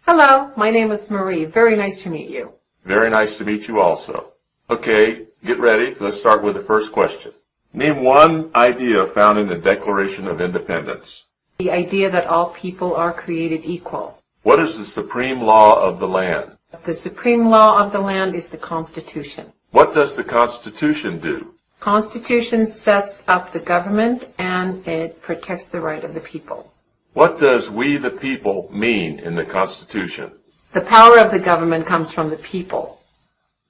Hello, my name is Marie. Very nice to meet you. Very nice to meet you also. Okay, get ready. Let's start with the first question. Name one idea found in the Declaration of Independence. The idea that all people are created equal. What is the supreme law of the land? The supreme law of the land is the Constitution. What does the Constitution do? Constitution sets up the government and it protects the right of the people. What does "we the people" mean in the Constitution? The power of the government comes from the people.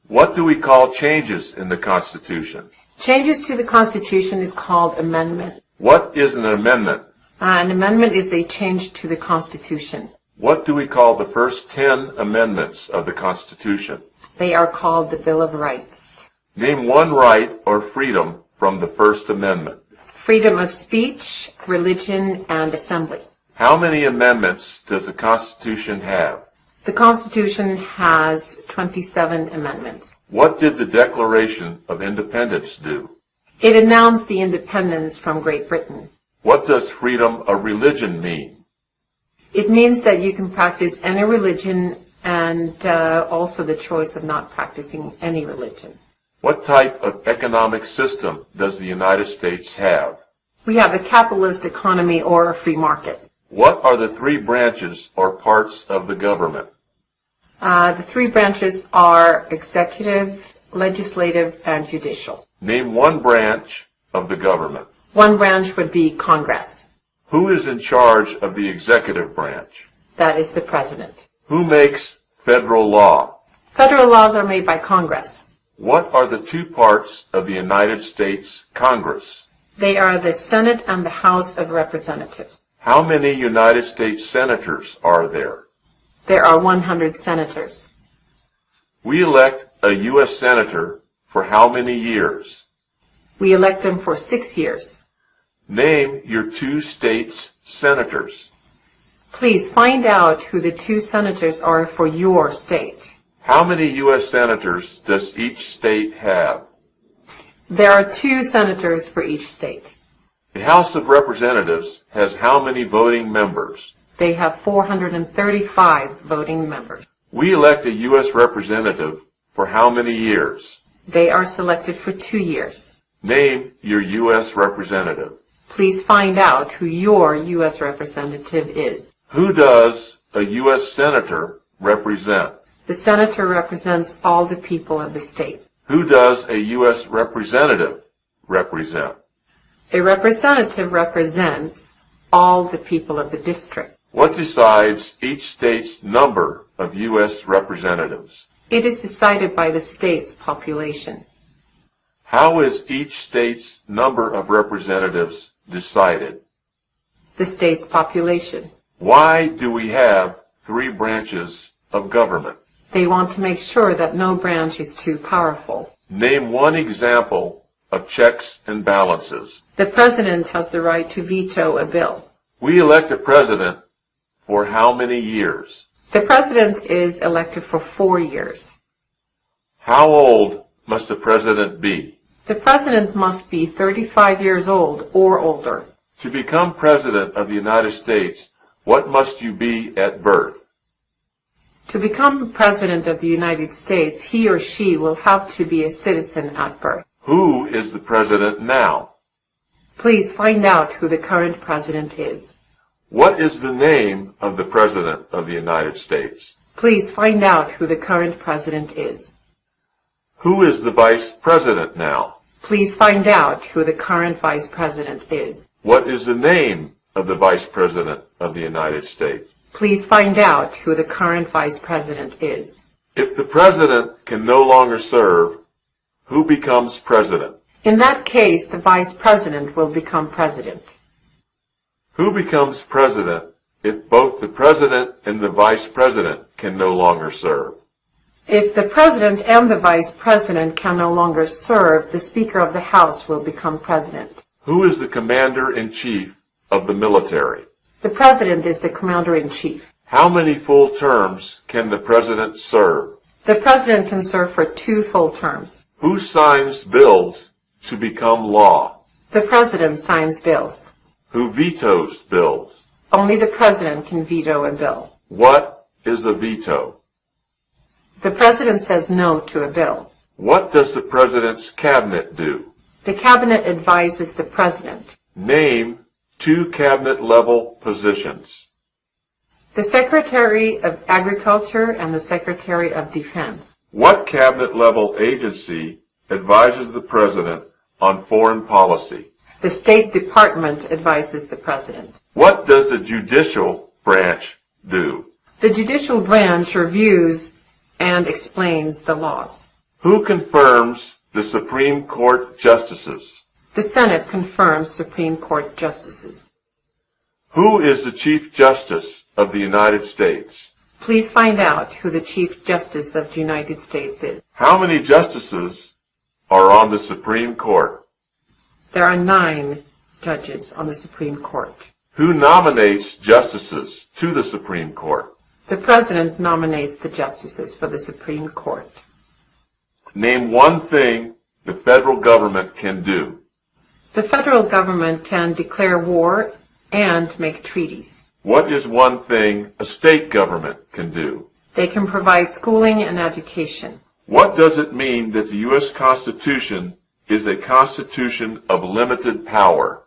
What do we call changes in the Constitution? Changes to the Constitution is called amendment. What is an amendment? An amendment is a change to the Constitution. What do we call the first 10 amendments of the Constitution? They are called the Bill of Rights. Name one right or freedom from the First Amendment. Freedom of speech, religion, and assembly. How many amendments does the Constitution have? The Constitution has 27 amendments. What did the Declaration of Independence do? It announced the independence from Great Britain. What does freedom of religion mean? It means that you can practice any religion and also the choice of not practicing any religion. What type of economic system does the United States have? We have a capitalist economy or a free market. What are the three branches or parts of the government? The three branches are executive, legislative, and judicial. Name one branch of the government. One branch would be Congress. Who is in charge of the executive branch? That is the president. Who makes federal law? Federal laws are made by Congress. What are the two parts of the United States Congress? They are the Senate and the House of Representatives. How many United States senators are there? There are 100 senators. We elect a U.S. senator for how many years? We elect them for 6 years. Name your two states' senators. Please find out who the two senators are for your state. How many U.S. senators does each state have? There are 2 senators for each state. The House of Representatives has how many voting members? They have 435 voting members. We elect a U.S. representative for how many years? They are selected for 2 years. Name your U.S. representative. Please find out who your U.S. representative is. Who does a U.S. senator represent? The senator represents all the people of the state. Who does a U.S. representative represent? A representative represents all the people of the district. What decides each state's number of U.S. representatives? It is decided by the state's population. How is each state's number of representatives decided? The state's population. Why do we have 3 branches of government? They want to make sure that no branch is too powerful. Name one example of checks and balances. The president has the right to veto a bill. We elect a president for how many years? The president is elected for 4 years. How old must the president be? The president must be 35 years old or older. To become president of the United States, what must you be at birth? To become president of the United States, he or she will have to be a citizen at birth. Who is the president now? Please find out who the current president is. What is the name of the president of the United States? Please find out who the current president is. Who is the vice president now? Please find out who the current vice president is. What is the name of the vice president of the United States? Please find out who the current vice president is. If the president can no longer serve, who becomes president? In that case, the vice president will become president. Who becomes president if both the president and the vice president can no longer serve? If the president and the vice president can no longer serve, the Speaker of the House will become president. Who is the commander-in-chief of the military? The president is the commander-in-chief. How many full terms can the president serve? The president can serve for 2 full terms. Who signs bills to become law? The president signs bills. Who vetoes bills? Only the president can veto a bill. What is a veto? The President says no to a bill. What does the President's cabinet do? The Cabinet advises the President. Name 2 cabinet-level positions. The Secretary of Agriculture and the Secretary of Defense. What cabinet-level agency advises the President on foreign policy? The State Department advises the President. What does the judicial branch do? The judicial branch reviews and explains the laws. Who confirms the Supreme Court justices? The Senate confirms Supreme Court justices. Who is the Chief Justice of the United States? Please find out who the Chief Justice of the United States is. How many justices are on the Supreme Court? There are 9 judges on the Supreme Court. Who nominates justices to the Supreme Court? The President nominates the justices for the Supreme Court. Name one thing the federal government can do. The federal government can declare war and make treaties. What is one thing a state government can do? They can provide schooling and education. What does it mean that the U.S. Constitution is a constitution of limited power?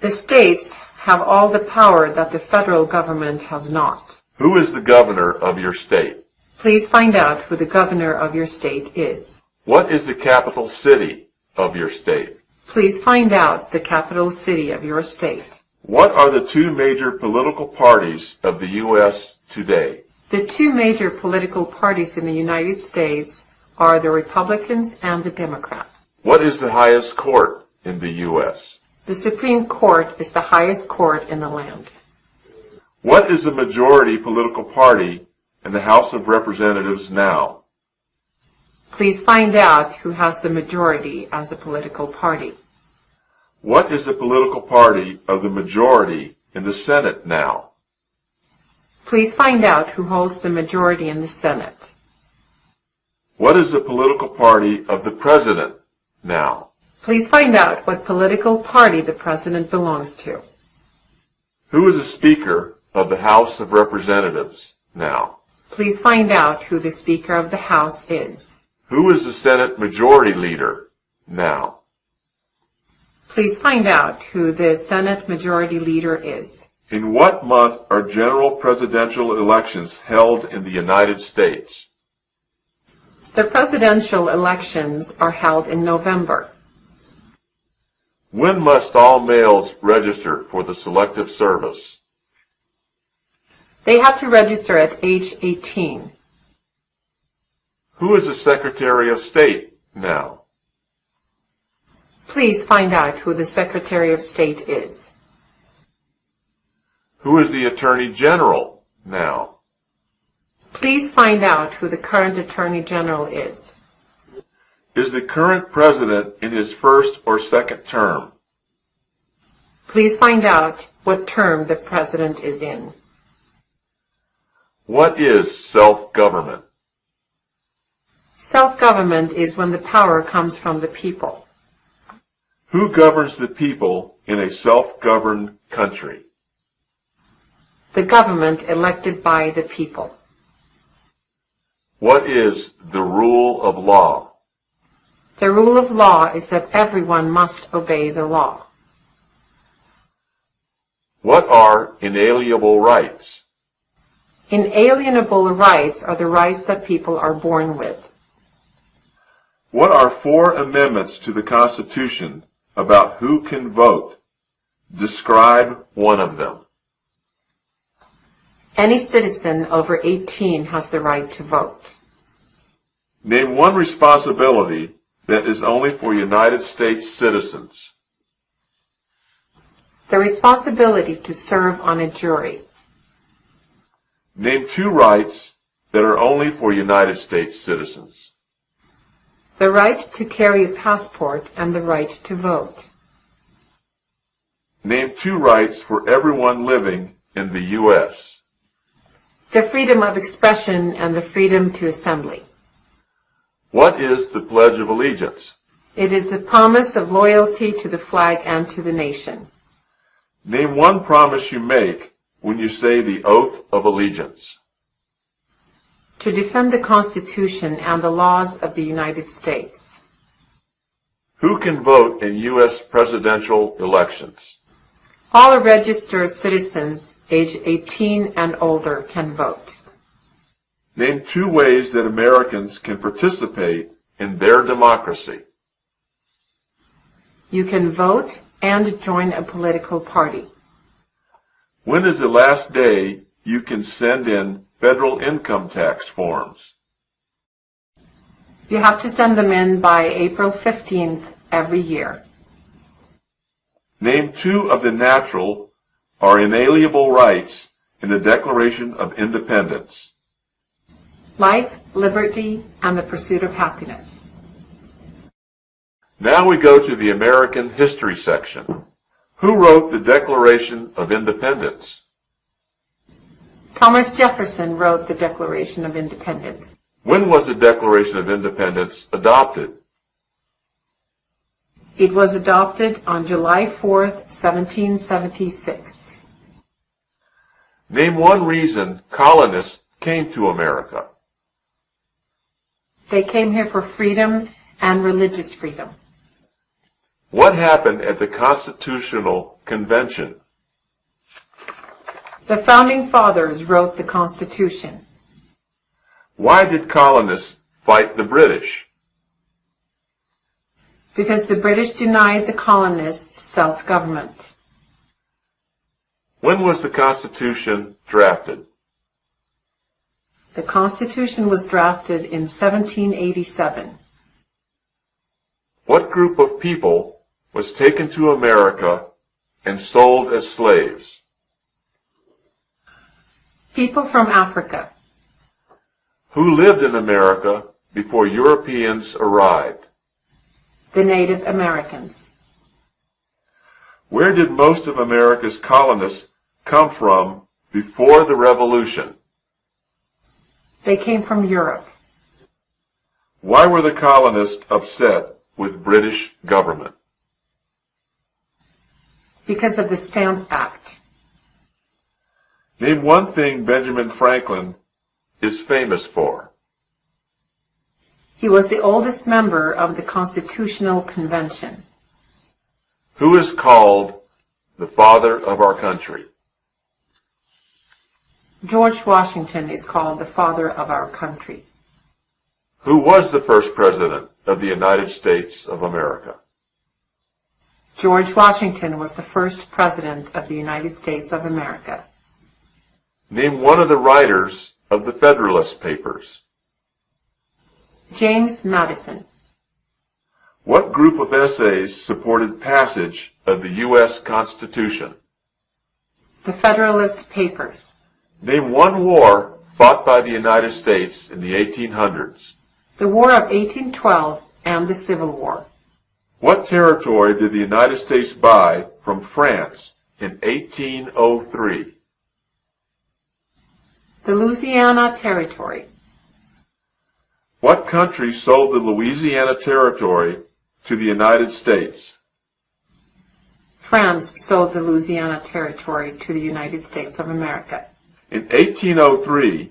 The states have all the power that the federal government has not. Who is the governor of your state? Please find out who the governor of your state is. What is the capital city of your state? Please find out the capital city of your state. What are the 2 major political parties of the U.S. today? The 2 major political parties in the United States are the Republicans and the Democrats. What is the highest court in the U.S.? The Supreme Court is the highest court in the land. What is the majority political party in the House of Representatives now? Please find out who has the majority as a political party. What is the political party of the majority in the Senate now? Please find out who holds the majority in the Senate. What is the political party of the President now? Please find out what political party the President belongs to. Who is the Speaker of the House of Representatives now? Please find out who the Speaker of the House is. Who is the Senate Majority Leader now? Please find out who the Senate Majority Leader is. In what month are general presidential elections held in the United States? The presidential elections are held in November. When must all males register for the Selective Service? They have to register at age 18. Who is the Secretary of State now? Please find out who the Secretary of State is. Who is the Attorney General now? Please find out who the current Attorney General is. Is the current president in his first or second term? Please find out what term the president is in. What is self-government? Self-government is when the power comes from the people. Who governs the people in a self-governed country? The government elected by the people. What is the rule of law? The rule of law is that everyone must obey the law. What are inalienable rights? Inalienable rights are the rights that people are born with. What are 4 amendments to the Constitution about who can vote? Describe one of them. Any citizen over 18 has the right to vote. Name one responsibility that is only for United States citizens. The responsibility to serve on a jury. Name 2 rights that are only for United States citizens. The right to carry a passport and the right to vote. Name 2 rights for everyone living in the U.S. The freedom of expression and the freedom to assembly. What is the Pledge of Allegiance? It is a promise of loyalty to the flag and to the nation. Name one promise you make when you say the Oath of Allegiance. To defend the Constitution and the laws of the United States. Who can vote in U.S. presidential elections? All registered citizens aged 18 and older can vote. Name 2 ways that Americans can participate in their democracy. You can vote and join a political party. When is the last day you can send in federal income tax forms? You have to send them in by April 15th every year. Name 2 of the natural or inalienable rights in the Declaration of Independence. Life, liberty, and the pursuit of happiness. Now we go to the American history section. Who wrote the Declaration of Independence? Thomas Jefferson wrote the Declaration of Independence. When was the Declaration of Independence adopted? It was adopted on July 4th, 1776. Name 1 reason colonists came to America. They came here for freedom and religious freedom. What happened at the Constitutional Convention? The Founding Fathers wrote the Constitution. Why did colonists fight the British? Because the British denied the colonists self-government. When was the Constitution drafted? The Constitution was drafted in 1787. What group of people was taken to America and sold as slaves? People from Africa. Who lived in America before Europeans arrived? The Native Americans. Where did most of America's colonists come from before the Revolution? They came from Europe. Why were the colonists upset with British government? Because of the Stamp Act. Name 1 thing Benjamin Franklin is famous for. He was the oldest member of the Constitutional Convention. Who is called the father of our country? George Washington is called the father of our country. Who was the first president of the United States of America? George Washington was the first president of the United States of America. Name 1 of the writers of the Federalist Papers. James Madison. What group of essays supported passage of the U.S. Constitution? The Federalist Papers. Name 1 war fought by the United States in the 1800s. The War of 1812 and the Civil War. What territory did the United States buy from France in 1803? The Louisiana Territory. What country sold the Louisiana Territory to the United States? France sold the Louisiana Territory to the United States of America. In 1803,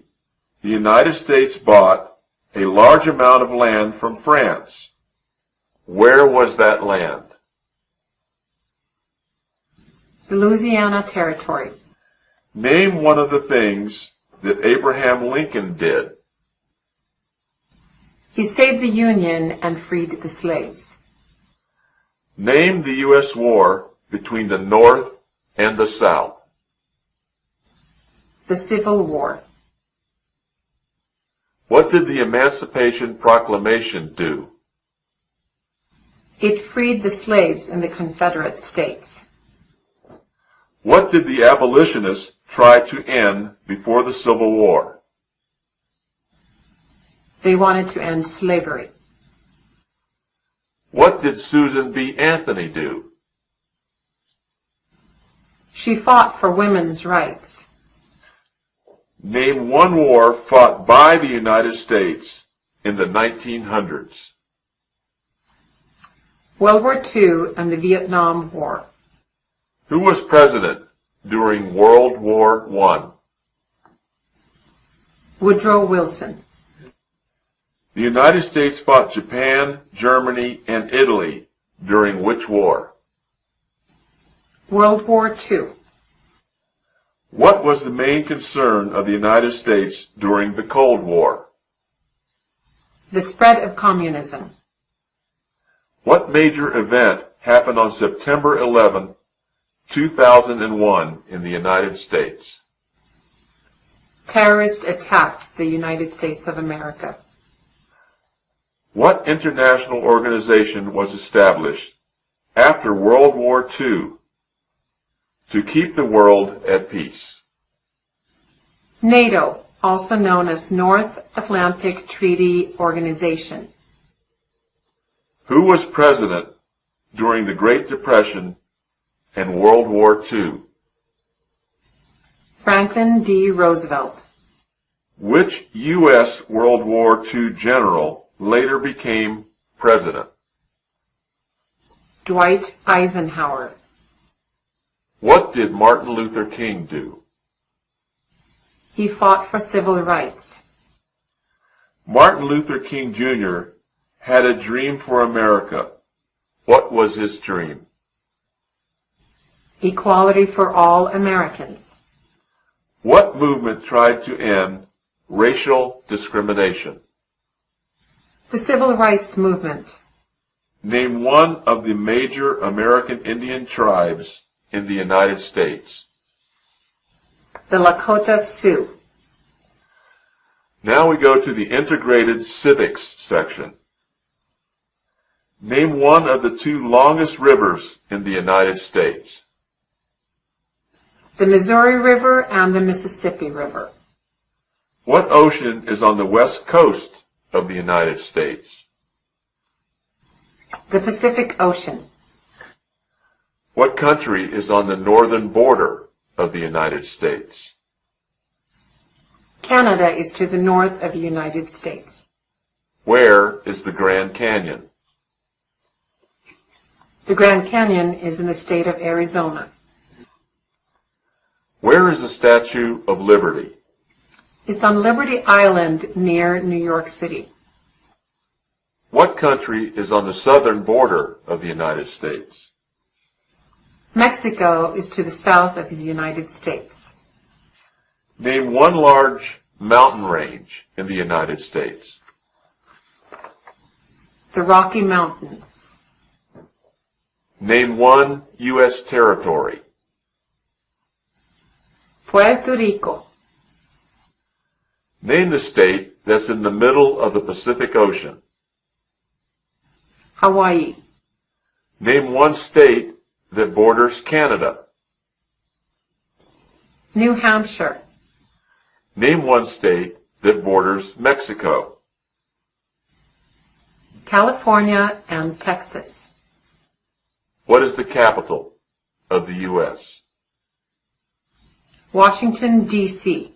the United States bought a large amount of land from France. Where was that land? The Louisiana Territory. Name 1 of the things that Abraham Lincoln did. He saved the Union and freed the slaves. Name the U.S. war between the North and the South. The Civil War. What did the Emancipation Proclamation do? It freed the slaves in the Confederate States. What did the abolitionists try to end before the Civil War? They wanted to end slavery. What did Susan B. Anthony do? She fought for women's rights. Name 1 war fought by the United States in the 1900s. World War II and the Vietnam War. Who was president during World War I? Woodrow Wilson. The United States fought Japan, Germany, and Italy during which war? World War II. What was the main concern of the United States during the Cold War? The spread of communism. What major event happened on September 11, 2001 in the United States? Terrorists attacked the United States of America. What international organization was established after World War II to keep the world at peace? NATO, also known as North Atlantic Treaty Organization. Who was president during the Great Depression and World War II? Franklin D. Roosevelt. Which U.S. World War II general later became president? Dwight Eisenhower. What did Martin Luther King do? He fought for civil rights. Martin Luther King Jr. had a dream for America. What was his dream? Equality for all Americans. What movement tried to end racial discrimination? The Civil Rights Movement. Name one of the major American Indian tribes in the United States. The Lakota Sioux. Now we go to the integrated civics section. Name one of the two longest rivers in the United States. The Missouri River and the Mississippi River. What ocean is on the west coast of the United States? The Pacific Ocean. What country is on the northern border of the United States? Canada is to the north of the United States. Where is the Grand Canyon? The Grand Canyon is in the state of Arizona. Where is the Statue of Liberty? It's on Liberty Island near New York City. What country is on the southern border of the United States? Mexico is to the south of the United States. Name one large mountain range in the United States. The Rocky Mountains. Name one U.S. territory. Puerto Rico. Name the state that's in the middle of the Pacific Ocean. Hawaii. Name one state that borders Canada. New Hampshire. Name one state that borders Mexico. California and Texas. What is the capital of the U.S.? Washington, D.C.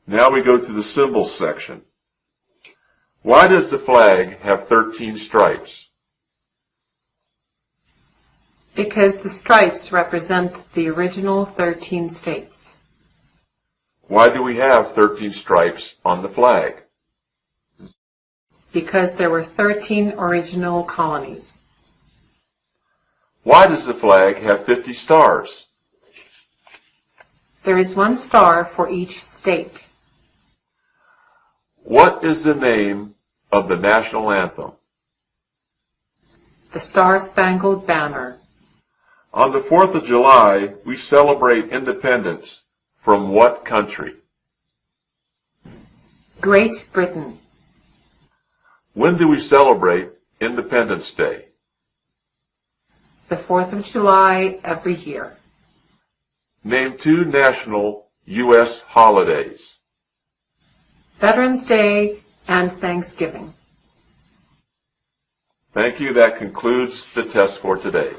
Now we go to the symbols section. Why does the flag have 13 stripes? Because the stripes represent the original 13 states. Why do we have 13 stripes on the flag? Because there were 13 original colonies. Why does the flag have 50 stars? There is one star for each state. What is the name of the National Anthem? The Star-Spangled Banner. On the 4th of July, we celebrate independence from what country? Great Britain. When do we celebrate Independence Day? The 4th of July every year. Name two national U.S. holidays. Veterans Day and Thanksgiving. Thank you. That concludes the test for today.